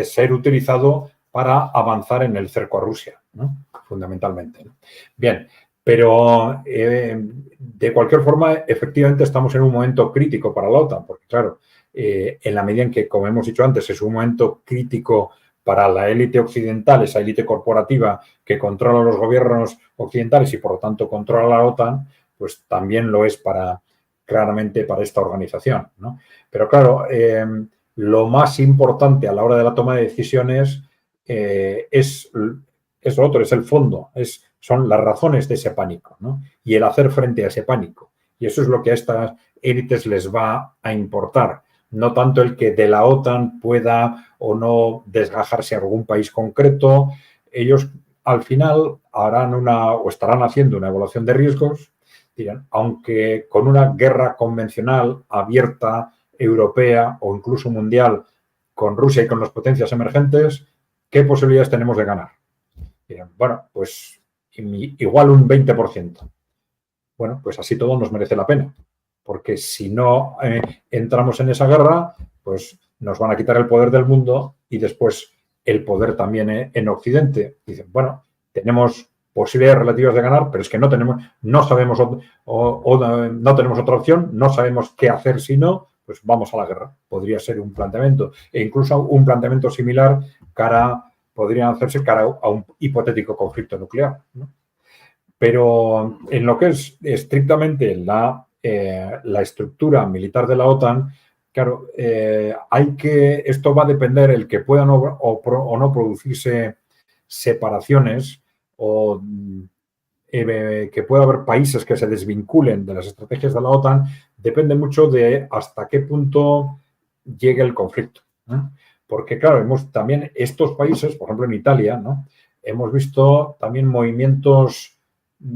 ser utilizado para avanzar en el cerco a Rusia, ¿no? Fundamentalmente. Bien, pero de cualquier forma, efectivamente estamos en un momento crítico para la OTAN, porque claro, en la medida en que, como hemos dicho antes, es un momento crítico para la élite occidental, esa élite corporativa que controla los gobiernos occidentales y por lo tanto controla la OTAN, pues también lo es claramente para esta organización, ¿no? Pero claro, lo más importante a la hora de la toma de decisiones es lo otro, es el fondo, son las razones de ese pánico, ¿no? Y el hacer frente a ese pánico. Y eso es lo que a estas élites les va a importar. No tanto el que de la OTAN pueda o no desgajarse algún país concreto. Ellos al final harán o estarán haciendo una evaluación de riesgos. Dirán, aunque con una guerra convencional, abierta, europea o incluso mundial con Rusia y con las potencias emergentes, ¿qué posibilidades tenemos de ganar? Dirán, bueno, pues igual un 20%. Bueno, pues así todo nos merece la pena, porque si no entramos en esa guerra, pues nos van a quitar el poder del mundo y después el poder también en Occidente. Dicen, bueno, tenemos posibilidades relativas de ganar, pero es que no sabemos no tenemos otra opción, no sabemos qué hacer si no, pues vamos a la guerra. Podría ser un planteamiento. E incluso un planteamiento similar cara podrían hacerse cara a un hipotético conflicto nuclear, ¿no? Pero en lo que es estrictamente la estructura militar de la OTAN, claro, esto va a depender el que puedan o no producirse separaciones o que pueda haber países que se desvinculen de las estrategias de la OTAN, depende mucho de hasta qué punto llegue el conflicto, ¿no? Porque, claro, también estos países, por ejemplo en Italia, ¿no?, hemos visto también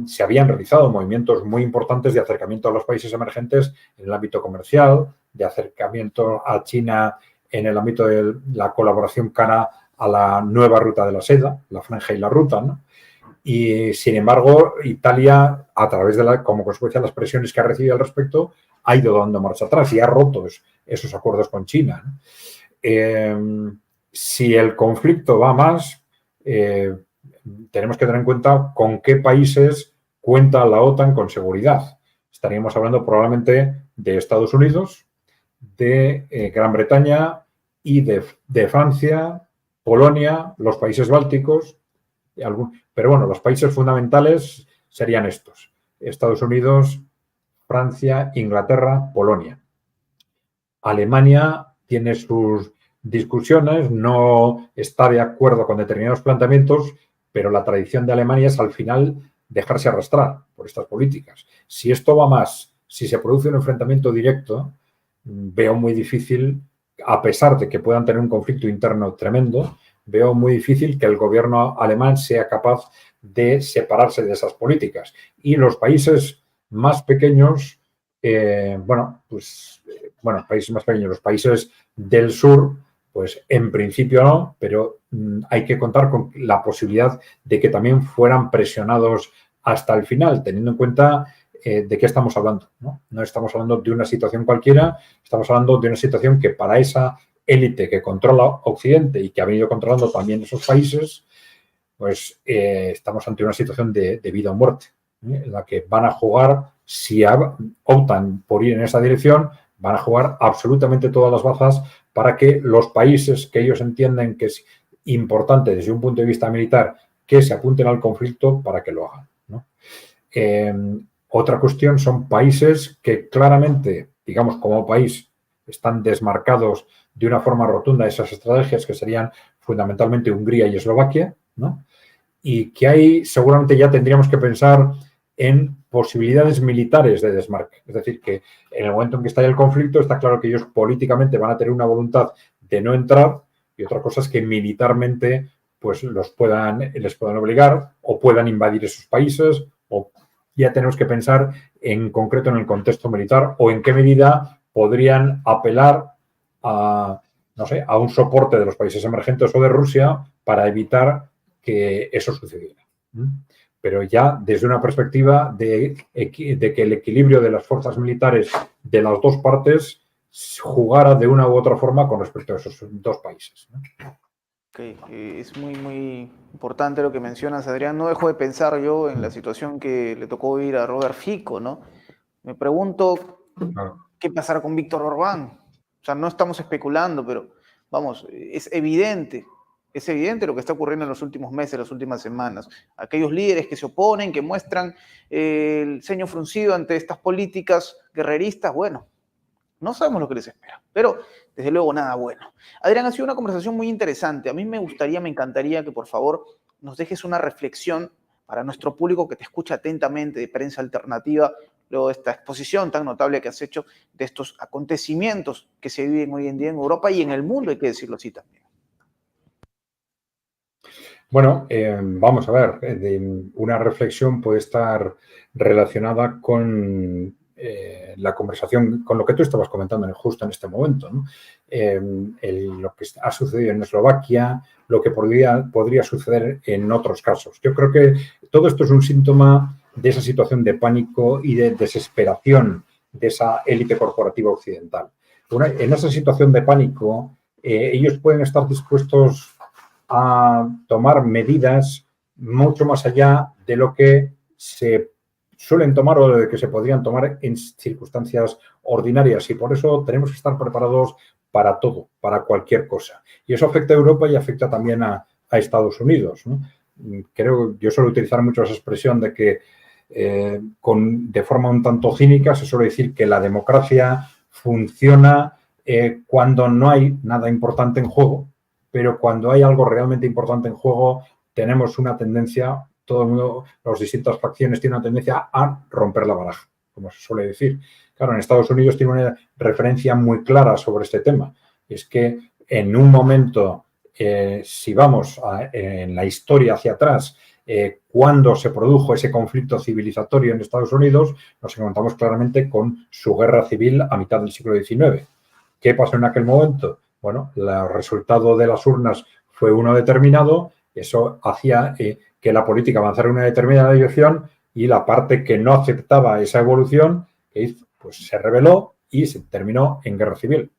se habían realizado movimientos muy importantes de acercamiento a los países emergentes en el ámbito comercial, de acercamiento a China en el ámbito de la colaboración cara a la nueva ruta de la seda, la franja y la ruta, ¿no? Y, sin embargo, Italia, a través como consecuencia de las presiones que ha recibido al respecto, ha ido dando marcha atrás y ha roto esos acuerdos con China, ¿no? Si el conflicto va más, tenemos que tener en cuenta con qué países cuenta la OTAN con seguridad. Estaríamos hablando probablemente de Estados Unidos, de Gran Bretaña y de Francia, Polonia, los países bálticos, pero bueno, los países fundamentales serían estos: Estados Unidos, Francia, Inglaterra, Polonia. Alemania tiene sus discusiones, no está de acuerdo con determinados planteamientos, pero la tradición de Alemania es al final dejarse arrastrar por estas políticas. Si esto va más, si se produce un enfrentamiento directo, veo muy difícil, a pesar de que puedan tener un conflicto interno tremendo, veo muy difícil que el gobierno alemán sea capaz de separarse de esas políticas. Y los países más pequeños, países más pequeños, los países del sur, pues en principio no, pero hay que contar con la posibilidad de que también fueran presionados hasta el final, teniendo en cuenta de qué estamos hablando, ¿no? No estamos hablando de una situación cualquiera, estamos hablando de una situación que para esa élite que controla Occidente y que ha venido controlando también esos países, pues estamos ante una situación de vida o muerte, en la que van a jugar, si optan por ir en esa dirección, van a jugar absolutamente todas las bazas para que los países que ellos entienden que es importante desde un punto de vista militar que se apunten al conflicto para que lo hagan, ¿no? Otra cuestión son países que claramente, digamos, como país, están desmarcados de una forma rotunda de esas estrategias, que serían fundamentalmente Hungría y Eslovaquia, ¿no? Y que ahí seguramente ya tendríamos que pensar en posibilidades militares de desmarque. Es decir, que en el momento en que estalle el conflicto, está claro que ellos políticamente van a tener una voluntad de no entrar, y otra cosa es que militarmente pues les puedan obligar o puedan invadir esos países, o ya tenemos que pensar en concreto en el contexto militar o en qué medida podrían apelar a un soporte de los países emergentes o de Rusia para evitar que eso sucediera. Pero ya desde una perspectiva de que el equilibrio de las fuerzas militares de las dos partes jugara de una u otra forma con respecto a esos dos países, ¿no? Okay. Es muy, muy importante lo que mencionas, Adrián. No dejo de pensar yo en la situación que le tocó vivir a Robert Fico, ¿no? Me pregunto qué pasará con Víctor Orbán. O sea, no estamos especulando, pero vamos, es evidente lo que está ocurriendo en los últimos meses, las últimas semanas. Aquellos líderes que se oponen, que muestran el ceño fruncido ante estas políticas guerreristas, bueno, no sabemos lo que les espera, pero desde luego nada bueno. Adrián, ha sido una conversación muy interesante. A mí me encantaría que por favor nos dejes una reflexión para nuestro público que te escucha atentamente de Prensa Alternativa, luego de esta exposición tan notable que has hecho de estos acontecimientos que se viven hoy en día en Europa y en el mundo, hay que decirlo así también. Bueno, vamos a ver, una reflexión puede estar relacionada con la conversación, con lo que tú estabas comentando justo en este momento, ¿no? Lo que ha sucedido en Eslovaquia, lo que podría suceder en otros casos. Yo creo que todo esto es un síntoma de esa situación de pánico y de desesperación de esa élite corporativa occidental. En esa situación de pánico, ellos pueden estar dispuestos a tomar medidas mucho más allá de lo que se suelen tomar o de que se podrían tomar en circunstancias ordinarias, y por eso tenemos que estar preparados para todo, para cualquier cosa. Y eso afecta a Europa y afecta también a a Estados Unidos, ¿no? Creo, yo suelo utilizar mucho esa expresión de que de forma un tanto cínica se suele decir que la democracia funciona cuando no hay nada importante en juego, pero cuando hay algo realmente importante en juego tenemos una tendencia, todo el mundo, las distintas facciones tienen una tendencia a romper la baraja, como se suele decir. Claro, en Estados Unidos tiene una referencia muy clara sobre este tema. Es que en un momento, si vamos en la historia hacia atrás, cuando se produjo ese conflicto civilizatorio en Estados Unidos, nos encontramos claramente con su guerra civil a mitad del siglo XIX. ¿Qué pasó en aquel momento? Bueno, el resultado de las urnas fue uno determinado, eso hacía que la política avanzara en una determinada dirección y la parte que no aceptaba esa evolución, que hizo, pues se rebeló y se terminó en guerra civil.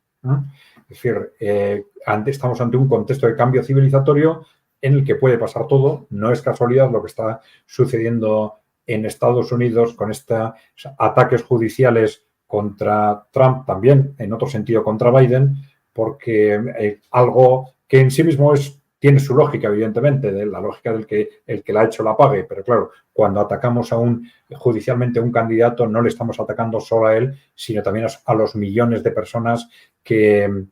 Es decir, estamos ante un contexto de cambio civilizatorio en el que puede pasar todo. No es casualidad lo que está sucediendo en Estados Unidos con estos ataques judiciales contra Trump, también en otro sentido contra Biden, porque algo que en sí mismo tiene su lógica, evidentemente, de la lógica del que el que la ha hecho la pague, pero claro, cuando atacamos judicialmente a un candidato no le estamos atacando solo a él, sino también a los millones de personas que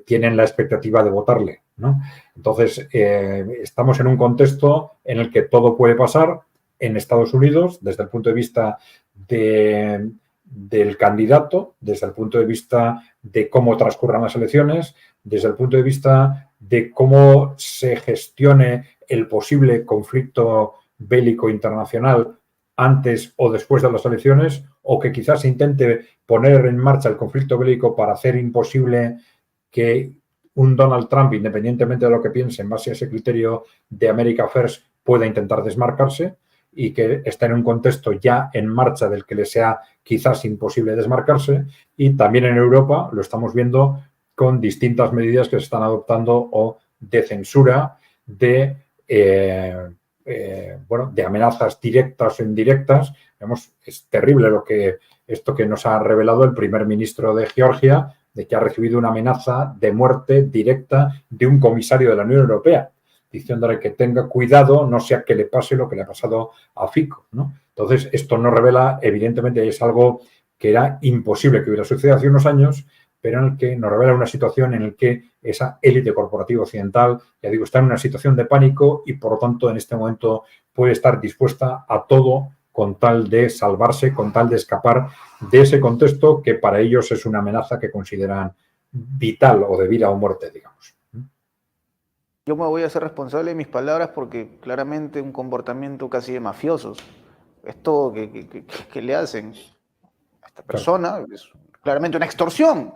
tienen la expectativa de votarle, ¿no? Entonces, estamos en un contexto en el que todo puede pasar en Estados Unidos desde el punto de vista del candidato, desde el punto de vista de cómo transcurran las elecciones, desde el punto de vista de cómo se gestione el posible conflicto bélico internacional antes o después de las elecciones, o que quizás se intente poner en marcha el conflicto bélico para hacer imposible que un Donald Trump, independientemente de lo que piense en base a ese criterio de America First, pueda intentar desmarcarse y que está en un contexto ya en marcha del que le sea quizás imposible desmarcarse. Y también en Europa lo estamos viendo con distintas medidas que se están adoptando o de censura, de amenazas directas o indirectas. Es terrible esto que nos ha revelado el primer ministro de Georgia, de que ha recibido una amenaza de muerte directa de un comisario de la Unión Europea, diciéndole que tenga cuidado, no sea que le pase lo que le ha pasado a Fico, ¿no? Entonces, esto nos revela, evidentemente, es algo que era imposible que hubiera sucedido hace unos años, pero en el que nos revela una situación en la que esa élite corporativa occidental, ya digo, está en una situación de pánico y, por lo tanto, en este momento puede estar dispuesta a todo con tal de salvarse, con tal de escapar de ese contexto que para ellos es una amenaza que consideran vital o de vida o muerte, digamos. Yo me voy a hacer responsable de mis palabras porque claramente un comportamiento casi de mafiosos. Esto que le hacen a esta persona es claramente una extorsión,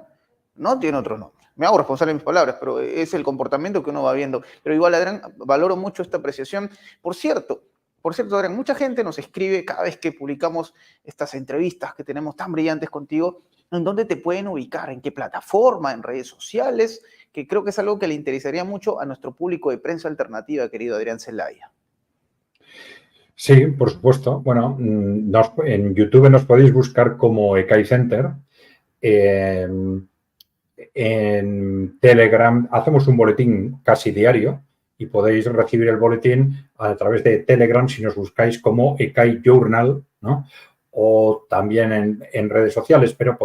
no tiene otro nombre. Me hago responsable de mis palabras, pero es el comportamiento que uno va viendo. Pero igual, Adrián, valoro mucho esta apreciación. Por cierto, Adrián, mucha gente nos escribe cada vez que publicamos estas entrevistas que tenemos tan brillantes contigo, en dónde te pueden ubicar, en qué plataforma, en redes sociales, que creo que es algo que le interesaría mucho a nuestro público de Prensa Alternativa, querido Adrián Celaya. Sí, por supuesto. Bueno, en YouTube nos podéis buscar como ECAI Center. En Telegram hacemos un boletín casi diario y podéis recibir el boletín a través de Telegram si nos buscáis como ECAI Journal, ¿no? O también en redes sociales, pero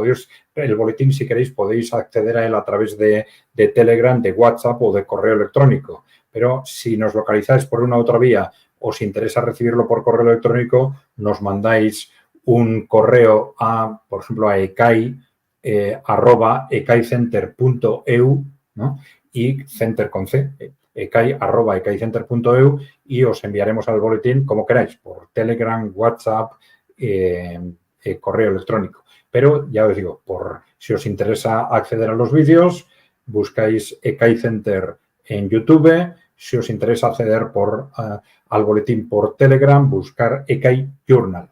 el boletín, si queréis, podéis acceder a él a través de Telegram, de WhatsApp o de correo electrónico. Pero si nos localizáis por una u otra vía, os interesa recibirlo por correo electrónico, nos mandáis un correo por ejemplo, a ecai, @ecaicenter.eu, ¿no? Y center con C, ecai@ecaicenter.eu, y os enviaremos al boletín como queráis, por Telegram, WhatsApp, correo electrónico. Pero ya os digo, si os interesa acceder a los vídeos, buscáis ECAI Center en YouTube. Si os interesa acceder al boletín por Telegram, buscar ECAI Journal.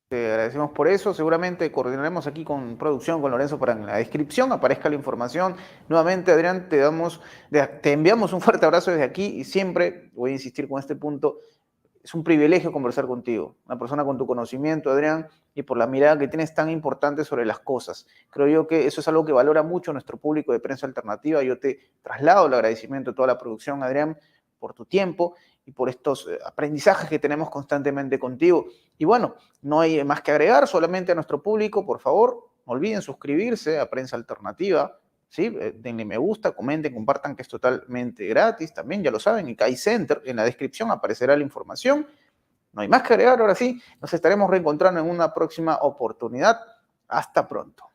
Te agradecemos por eso. Seguramente coordinaremos aquí con producción, con Lorenzo, para que en la descripción aparezca la información. Nuevamente, Adrián, te enviamos un fuerte abrazo desde aquí y siempre voy a insistir con este punto. Es un privilegio conversar contigo, una persona con tu conocimiento, Adrián, y por la mirada que tienes tan importante sobre las cosas. Creo yo que eso es algo que valora mucho nuestro público de Prensa Alternativa. Yo te traslado el agradecimiento a toda la producción, Adrián, por tu tiempo y por estos aprendizajes que tenemos constantemente contigo. Y bueno, no hay más que agregar, solamente a nuestro público, por favor, no olviden suscribirse a Prensa Alternativa, ¿sí? Denle me gusta, comenten, compartan, que es totalmente gratis. También, ya lo saben, en CAI Center, en la descripción aparecerá la información. No hay más que agregar, ahora sí, nos estaremos reencontrando en una próxima oportunidad. Hasta pronto.